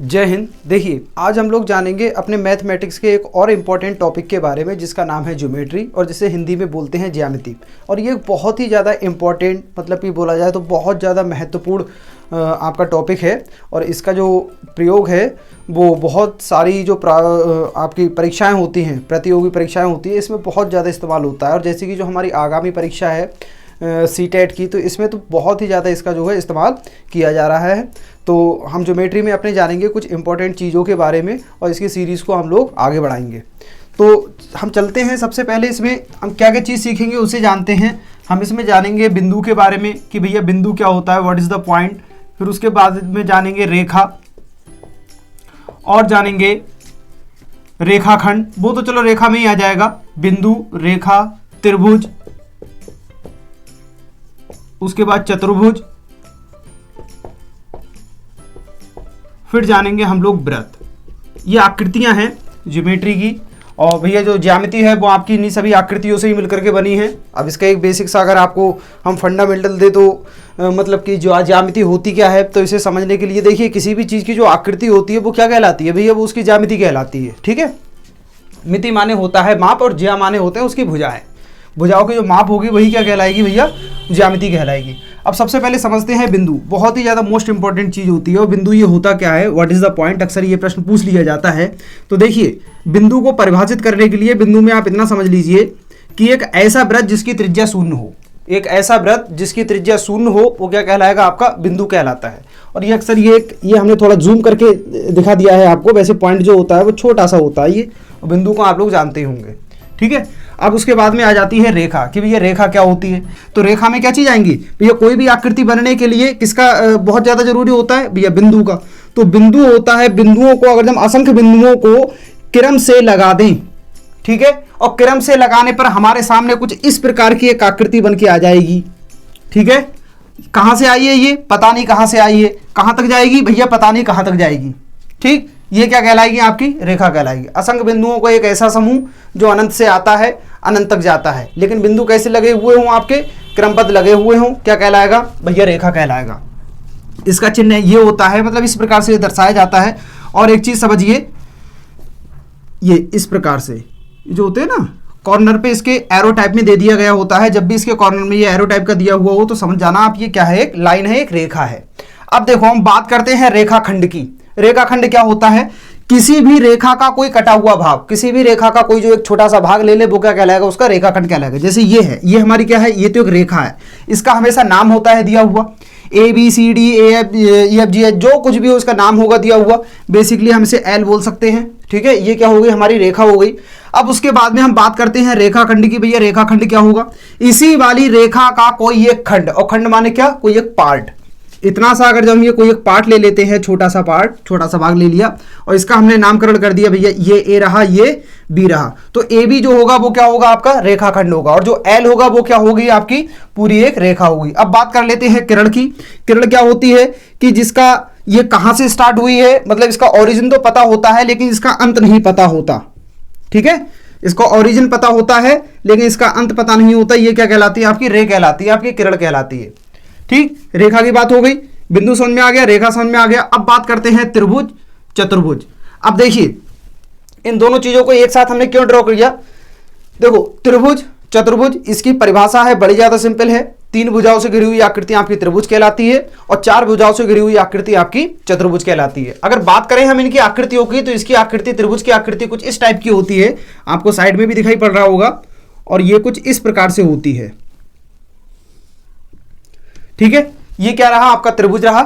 जय हिंद। देखिए, आज हम लोग जानेंगे अपने मैथमेटिक्स के एक और इम्पॉर्टेंट टॉपिक के बारे में जिसका नाम है ज्योमेट्री, और जिसे हिंदी में बोलते हैं ज्यामिति। और ये बहुत ही ज़्यादा इम्पॉर्टेंट, मतलब कि बोला जाए तो बहुत ज़्यादा महत्वपूर्ण आपका टॉपिक है। और इसका जो प्रयोग है वो बहुत सारी जो आपकी परीक्षाएं होती हैं, प्रतियोगी परीक्षाएं होती है, इसमें बहुत ज़्यादा इस्तेमाल होता है। और जैसे कि जो हमारी आगामी परीक्षा है सीटेट की, तो इसमें तो बहुत ही ज़्यादा इसका जो है इस्तेमाल किया जा रहा है। तो हम ज्योमेट्री में अपने जानेंगे कुछ इंपॉर्टेंट चीज़ों के बारे में, और इसकी सीरीज़ को हम लोग आगे बढ़ाएंगे। तो हम चलते हैं, सबसे पहले इसमें हम क्या क्या चीज़ सीखेंगे उसे जानते हैं। हम इसमें जानेंगे बिंदु के बारे में कि भैया बिंदु क्या होता है, व्हाट इज़ द पॉइंट। फिर उसके बाद में जानेंगे रेखा, और जानेंगे रेखाखंड। वो तो चलो रेखा में ही आ जाएगा, बिंदु, रेखा, त्रिभुज, उसके बाद चतुर्भुज, फिर जानेंगे हम लोग वृत्त। ये आकृतियां हैं ज्योमेट्री की। और भैया जो ज्यामिति है वो आपकी इन्हीं सभी आकृतियों से ही मिलकर के बनी है। अब इसका एक बेसिक सा अगर आपको हम फंडामेंटल दे तो मतलब कि जो ज्यामिति होती क्या है, तो इसे समझने के लिए देखिए, किसी भी चीज़ की जो आकृति होती है वो क्या कहलाती है भैया, वो उसकी ज्यामिति कहलाती है। ठीक है, मिति माने होता है माप, और ज्या माने होते हैं उसकी भुजाएं। भुजाओं की जो माप होगी वही क्या कहलाएगी भैया, ज्यामिति कहलाएगी। अब सबसे पहले समझते हैं बिंदु। बहुत ही ज़्यादा मोस्ट इंपॉर्टेंट चीज़ होती है। और बिंदु ये होता क्या है, व्हाट इज़ द पॉइंट, अक्सर ये प्रश्न पूछ लिया जाता है। तो देखिए, बिंदु को परिभाषित करने के लिए बिंदु में आप इतना समझ लीजिए कि एक ऐसा वृत्त जिसकी त्रिज्या शून्य हो, एक ऐसा वृत्त जिसकी त्रिज्या शून्य हो, वो क्या कहलाएगा, आपका बिंदु कहलाता है। और ये अक्सर ये हमने थोड़ा जूम करके दिखा दिया है आपको। वैसे पॉइंट जो होता है वो छोटा सा होता है, ये बिंदु को आप लोग जानते होंगे। ठीक है, अब उसके बाद में आ जाती है रेखा, कि भैया रेखा क्या होती है। तो रेखा में क्या चीज़ आएंगी भैया, कोई भी आकृति बनने के लिए किसका बहुत ज़्यादा जरूरी होता है भैया, बिंदु का। तो बिंदु होता है, बिंदुओं को अगर हम असंख्य बिंदुओं को क्रम से लगा दें, ठीक है, और क्रम से लगाने पर हमारे सामने कुछ इस प्रकार की एक आकृति बन के आ जाएगी। ठीक है, कहाँ से आई है ये, पता नहीं कहाँ से आई है, कहाँ तक जाएगी भैया, पता नहीं कहाँ तक जाएगी। ठीक, ये क्या कहलाएगी, आपकी रेखा कहलाएगी। असंख्य बिंदुओं को एक ऐसा समूह जो अनंत से आता है, अनंत तक जाता है, लेकिन बिंदु कैसे लगे हुए हों, आपके क्रमबद्ध लगे हुए हों, क्या कहलाएगा भैया, रेखा कहलाएगा। इसका चिन्ह ये होता है, मतलब इस प्रकार से दर्शाया जाता है। और एक चीज समझिए, ये इस प्रकार से जो होते हैं ना, कॉर्नर पे इसके एरो टाइप में दे दिया गया होता है। जब भी इसके कॉर्नर में ये एरो टाइप का दिया हुआ हो तो समझ जाना आप, ये क्या है, एक लाइन है, एक रेखा है। अब देखो, हम बात करते हैं रेखाखंड की। रेखाखंड क्या होता है, किसी भी रेखा का कोई कटा हुआ भाग, किसी भी रेखा का कोई जो एक छोटा सा भाग ले ले, वो क्या कहलाएगा, उसका रेखाखंड कहलाएगा। जैसे ये है, ये हमारी क्या है, ये तो एक रेखा है। इसका हमेशा नाम होता है दिया हुआ, ABCD EFG, जो कुछ भी हो उसका नाम होगा दिया हुआ। बेसिकली हम इसे L बोल सकते हैं। ठीक है, ये क्या हो गई, हमारी रेखा हो गई। अब उसके बाद में हम बात करते हैं रेखाखंड की। भैया रेखाखंड क्या होगा, इसी वाली रेखा का कोई एक खंड, और खंड माने क्या, कोई एक पार्ट। इतना सा अगर जब हम ये कोई एक पार्ट ले लेते हैं, छोटा सा पार्ट, छोटा सा भाग ले लिया, और इसका हमने नामकरण कर दिया भैया, ये A रहा, ये B रहा, तो AB जो होगा वो क्या होगा, आपका रेखाखंड होगा। और जो L होगा वो क्या होगी, आपकी पूरी एक रेखा होगी। अब बात कर लेते हैं किरण की। किरण क्या होती है कि जिसका ये कहां से स्टार्ट हुई है, मतलब इसका ओरिजिन तो पता होता है लेकिन इसका अंत नहीं पता होता। ठीक है, इसका ओरिजिन पता होता है लेकिन इसका अंत पता नहीं होता। ये क्या कहलाती है, आपकी रे कहलाती है, आपकी किरण कहलाती है। ठीक, रेखा की बात हो गई, बिंदु समझ में आ गया, रेखा समझ में आ गया। अब बात करते हैं त्रिभुज, चतुर्भुज। अब देखिए, इन दोनों चीजों को एक साथ हमने क्यों ड्रॉ किया। देखो, त्रिभुज, चतुर्भुज, इसकी परिभाषा है, बड़ी ज्यादा सिंपल है। 3 भुजाओं से घिरी हुई आकृति आपकी त्रिभुज कहलाती है, और 4 भुजाओं से घिरी हुई आकृति आपकी चतुर्भुज कहलाती है। अगर बात करें हम इनकी आकृतियों की, तो इसकी आकृति, त्रिभुज की आकृति कुछ इस टाइप की होती है, आपको साइड में भी दिखाई पड़ रहा होगा, और ये कुछ इस प्रकार से होती है। ठीक है, ये क्या रहा, आपका त्रिभुज रहा।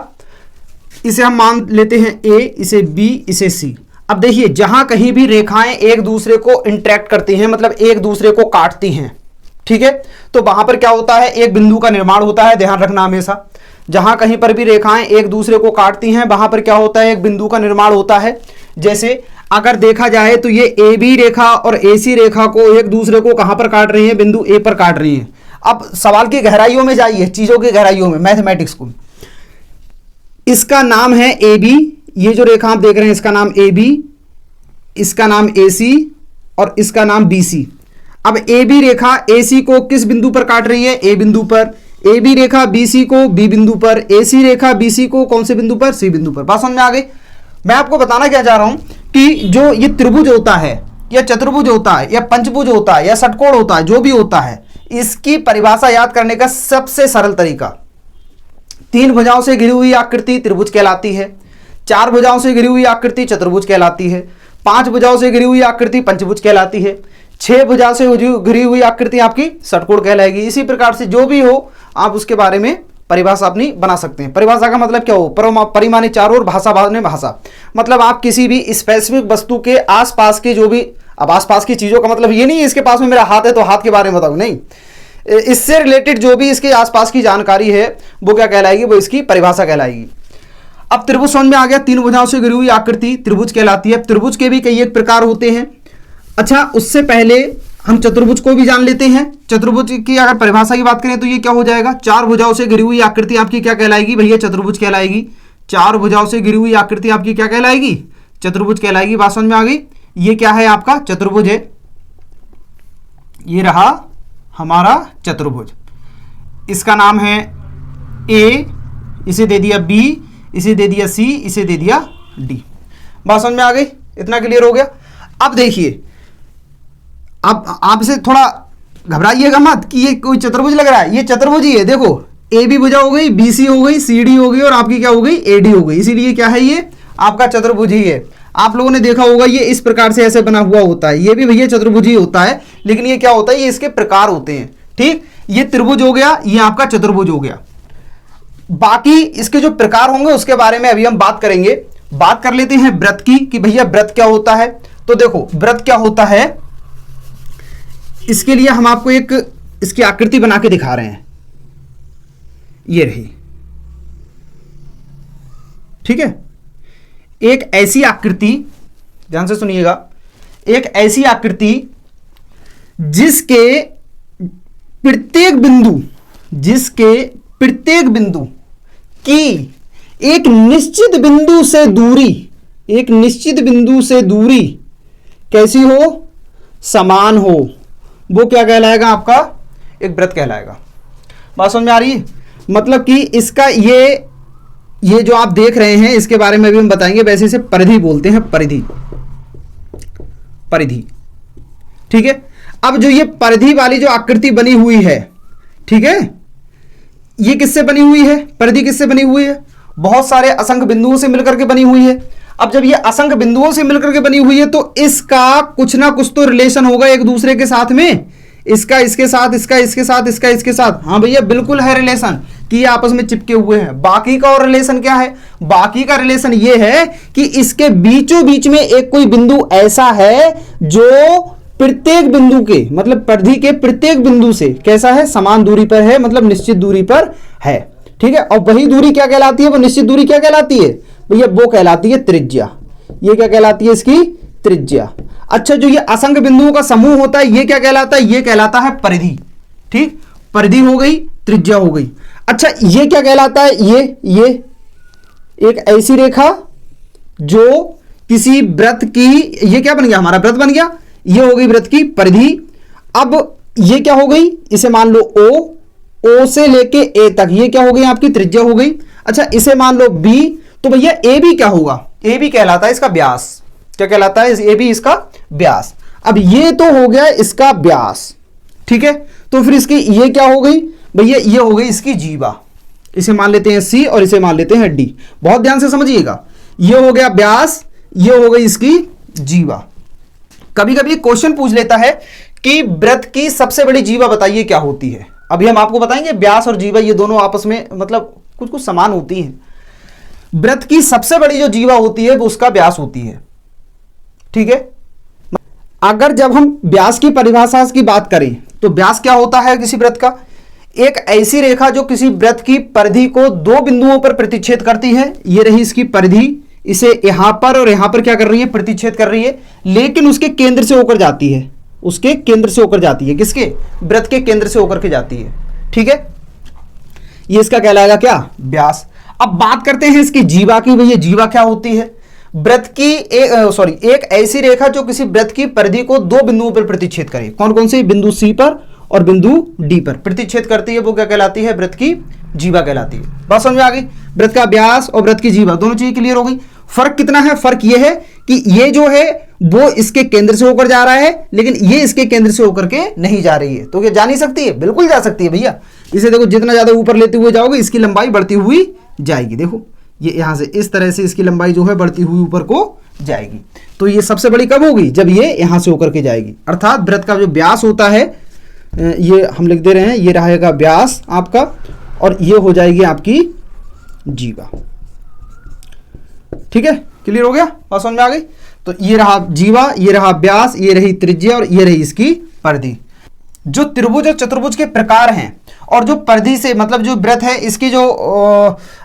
इसे हम मान लेते हैं A, इसे B, इसे C। अब देखिए, जहां कहीं भी रेखाएं एक दूसरे को इंटरेक्ट करती हैं, मतलब एक दूसरे को काटती हैं, ठीक है, तो वहां पर क्या होता है, एक बिंदु का निर्माण होता है। ध्यान रखना हमेशा, जहां कहीं पर भी रेखाएं एक दूसरे को काटती हैं, वहां पर क्या होता है, एक बिंदु का निर्माण होता है। जैसे अगर देखा जाए तो ये AB रेखा और AC रेखा को एक दूसरे को कहां पर काट रही है, बिंदु A पर काट रही है। अब सवाल की गहराइयों में जाइए, चीजों की गहराइयों में, मैथमेटिक्स को। इसका नाम है AB, ये जो रेखा आप देख रहे हैं इसका नाम AB, इसका नाम AC, और इसका नाम BC। अब AB रेखा AC को किस बिंदु पर काट रही है, A बिंदु पर। AB रेखा BC को B बिंदु पर, AC रेखा BC को कौन से बिंदु पर, C बिंदु पर। बात समझ में आ गई। मैं आपको बताना क्या चाह रहा हूं कि जो ये त्रिभुज होता है या चतुर्भुज होता है या पंचभुज होता है या षटकोण होता है, जो भी होता है, इसकी परिभाषा याद करने का सबसे सरल तरीका, 3 भुजाओं से घिरी हुई आकृति त्रिभुज कहलाती है, 4 भुजाओं से घिरी हुई आकृति चतुर्भुज कहलाती है, 5 भुजाओं से घिरी हुई आकृति पंचभुज कहलाती है, 6 भुजा से घिरी हुई आकृति आपकी षटकोण कहलाएगी। इसी प्रकार से जो भी हो आप उसके बारे में परिभाषा अपनी बना सकते हैं। परिभाषा का मतलब क्या हो, परिमाणी चारों और भाषा भाषा भाषा, मतलब आप किसी भी स्पेसिफिक वस्तु के आसपास के जो भी, अब आसपास की चीजों का मतलब ये नहीं है इसके पास में मेरा हाथ है तो हाथ के बारे में बताऊं, नहीं, इससे रिलेटेड जो भी इसके आसपास की जानकारी है वो क्या कहलाएगी, वो इसकी परिभाषा कहलाएगी। अब त्रिभुज समझ में आ गया, 3 भुजाओं से घिरी हुई आकृति त्रिभुज कहलाती है। त्रिभुज के भी कई एक प्रकार होते हैं। अच्छा, उससे पहले हम चतुर्भुज को भी जान लेते हैं। चतुर्भुज की अगर परिभाषा की बात करें तो ये क्या हो जाएगा, 4 भुजाओं से घिरी हुई आकृति आपकी क्या कहलाएगी भैया, चतुर्भुज कहलाएगी। 4 भुजाओं से घिरी हुई आकृति आपकी क्या कहलाएगी, चतुर्भुज कहलाएगी। बात समझ में आ गई। ये क्या है आपका चतुर्भुज है, ये रहा हमारा चतुर्भुज, इसका नाम है ए, इसे दे दिया बी, इसे दे दिया सी, इसे दे दिया डी। बात समझ में आ गई, इतना क्लियर हो गया। अब देखिए, अब आप इसे थोड़ा घबराइएगा मत कि ये कोई चतुर्भुज लग रहा है, ये चतुर्भुज ही है। देखो, ए बी भुजा हो गई, बी सी हो गई, सी डी हो गई और आपकी क्या हो गई, ए डी हो गई, इसीलिए क्या है, ये आपका चतुर्भुज ही है। आप लोगों ने देखा होगा ये इस प्रकार से ऐसे बना हुआ होता है, ये भी भैया चतुर्भुज ही होता है, लेकिन ये क्या होता है, ये इसके प्रकार होते हैं। ठीक, ये त्रिभुज हो गया, ये आपका चतुर्भुज हो गया। बाकी इसके जो प्रकार होंगे उसके बारे में अभी हम बात करेंगे। बात कर लेते हैं वृत्त की कि भैया वृत्त क्या होता है। तो देखो वृत्त क्या होता है, इसके लिए हम आपको एक इसकी आकृति बना के दिखा रहे हैं, ये रही, ठीक है। एक ऐसी आकृति, ध्यान से सुनिएगा, एक ऐसी आकृति जिसके प्रत्येक बिंदु की एक निश्चित बिंदु से दूरी कैसी हो, समान हो, वो क्या कहलाएगा, आपका एक वृत्त कहलाएगा। बात समझ में आ रही है। मतलब कि इसका ये जो आप देख रहे हैं इसके बारे में भी हम बताएंगे। वैसे इसे परिधि बोलते हैं, परिधि, ठीक है। अब जो ये परिधि वाली जो आकृति बनी हुई है, ठीक है, ये किससे बनी हुई है, परिधि किससे बनी हुई है, बहुत सारे असंख्य बिंदुओं से मिलकर के बनी हुई है। अब जब ये असंख्य बिंदुओं से मिलकर के बनी हुई है तो इसका कुछ ना कुछ तो रिलेशन होगा एक दूसरे के साथ में, इसका इसके साथ, इसका इसके साथ, इसका इसके साथ। हाँ भैया, बिल्कुल है रिलेशन कि ये आपस में चिपके हुए हैं। बाकी का और रिलेशन क्या है, बाकी का रिलेशन ये है कि इसके बीचों बीच में एक कोई बिंदु ऐसा है जो प्रत्येक बिंदु के, मतलब परिधि के प्रत्येक बिंदु से कैसा है, समान दूरी पर है, मतलब निश्चित दूरी पर है, ठीक है। और वही दूरी क्या कहलाती है, वो निश्चित दूरी क्या कहलाती है भैया, वो कहलाती है त्रिज्या। ये क्या कहलाती है, इसकी त्रिज्या। अच्छा, जो ये असंख्य बिंदुओं का समूह होता है ये क्या कहलाता है, ये कहलाता है परिधि। ठीक, परिधि हो गई, त्रिज्या हो गई। अच्छा, ये क्या कहलाता है, ये एक ऐसी रेखा जो किसी वृत्त की, ये क्या बन गया, हमारा वृत्त बन गया, ये हो गई वृत्त की परिधि। अब ये क्या हो गई, इसे मान लो ओ से लेके ए तक, ये क्या हो गई, आपकी त्रिज्या हो गई। अच्छा, इसे मान लो बी, तो भैया ए बी क्या होगा, ए बी कहलाता है इसका व्यास। क्या कहलाता है, ए बी इसका व्यास। अब ये तो हो गया इसका व्यास, ठीक है। तो फिर इसकी ये क्या हो गई भैया, ये हो गई इसकी जीवा। इसे मान लेते हैं सी और इसे मान लेते हैं डी। बहुत ध्यान से समझिएगा, ये हो गया व्यास, ये हो गई इसकी जीवा। कभी कभी क्वेश्चन पूछ लेता है कि वृत्त की सबसे बड़ी जीवा बताइए क्या होती है। अभी हम आपको बताएंगे व्यास और जीवा ये दोनों आपस में मतलब कुछ समान होती हैं। वृत्त की सबसे बड़ी जो जीवा होती है वो उसका व्यास होती है, ठीक है। अगर जब हम व्यास की परिभाषा की बात करें तो व्यास क्या होता है किसी वृत्त का, एक ऐसी रेखा जो किसी वृत्त की परिधि को 2 बिंदुओं पर प्रतिच्छेद करती है। ये रही इसकी परिधि, इसे यहां पर और यहां पर क्या कर रही है, प्रतिच्छेद कर रही है, लेकिन उसके केंद्र से होकर जाती है, उसके केंद्र से होकर जाती है, किसके, वृत्त के केंद्र से होकर के जाती है, ठीक है। ये इसका कहलाएगा क्या, व्यास। अब बात करते हैं इसकी जीवा की। भैया जीवा क्या होती है, वृत्त की एक ऐसी रेखा जो किसी वृत्त की परिधि को 2 बिंदुओं पर प्रतिच्छेद करे। कौन कौन से, बिंदु सी पर और बिंदु डी पर प्रतिच्छेद करती है, वो क्या कहलाती है, वृत्त की जीवा कहलाती है। बात समझ में आ गई। वृत्त का व्यास और वृत्त की जीवा दोनों चीजें क्लियर हो गई। फर्क कितना है? फर्क ये है कि ये जो है वो इसके केंद्र से होकर जा रहा है, लेकिन ये इसके केंद्र से होकर के नहीं जा रही है। तो क्या जा नहीं सकती है? बिल्कुल जा सकती है भैया। इसे देखो, जितना ज्यादा ऊपर लेते हुए जाओगे इसकी लंबाई बढ़ती हुई जाएगी। देखो ये यहां से इस तरह से इसकी लंबाई जो है बढ़ती हुई ऊपर को जाएगी। तो ये सबसे बड़ी कब होगी? जब ये यहां से होकर के जाएगी। अर्थात वृत्त का जो व्यास होता है, ये हम लिख दे रहे हैं, ये रहेगा व्यास आपका, और ये हो जाएगी आपकी जीवा। ठीक है, क्लियर हो गया? बात समझ में आ गई? तो ये रहा जीवा, ये रहा व्यास, ये रही त्रिज्या और ये रही इसकी परिधि। जो त्रिभुज और चतुर्भुज के प्रकार हैं और जो परिधि से मतलब जो वृत्त है, इसके जो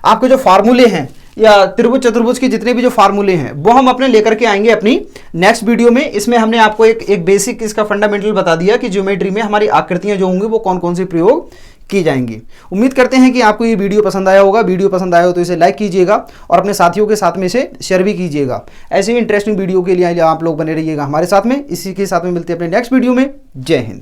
आपके जो फार्मूले हैं या त्रिभुज चतुर्भुज के जितने भी जो फार्मूले हैं वो हम अपने लेकर के आएंगे अपनी नेक्स्ट वीडियो में। इसमें हमने आपको एक बेसिक इसका फंडामेंटल बता दिया कि ज्योमेट्री में हमारी आकृतियां जो होंगी वो कौन कौन से प्रयोग की जाएंगी। उम्मीद करते हैं कि आपको ये वीडियो पसंद आया होगा। वीडियो पसंद आया हो तो इसे लाइक कीजिएगा और अपने साथियों के साथ में इसे शेयर भी कीजिएगा। ऐसे ही इंटरेस्टिंग वीडियो के लिए आप लोग बने रहिएगा हमारे साथ में। इसी के साथ में मिलते हैं अपने नेक्स्ट वीडियो में। जय हिंद।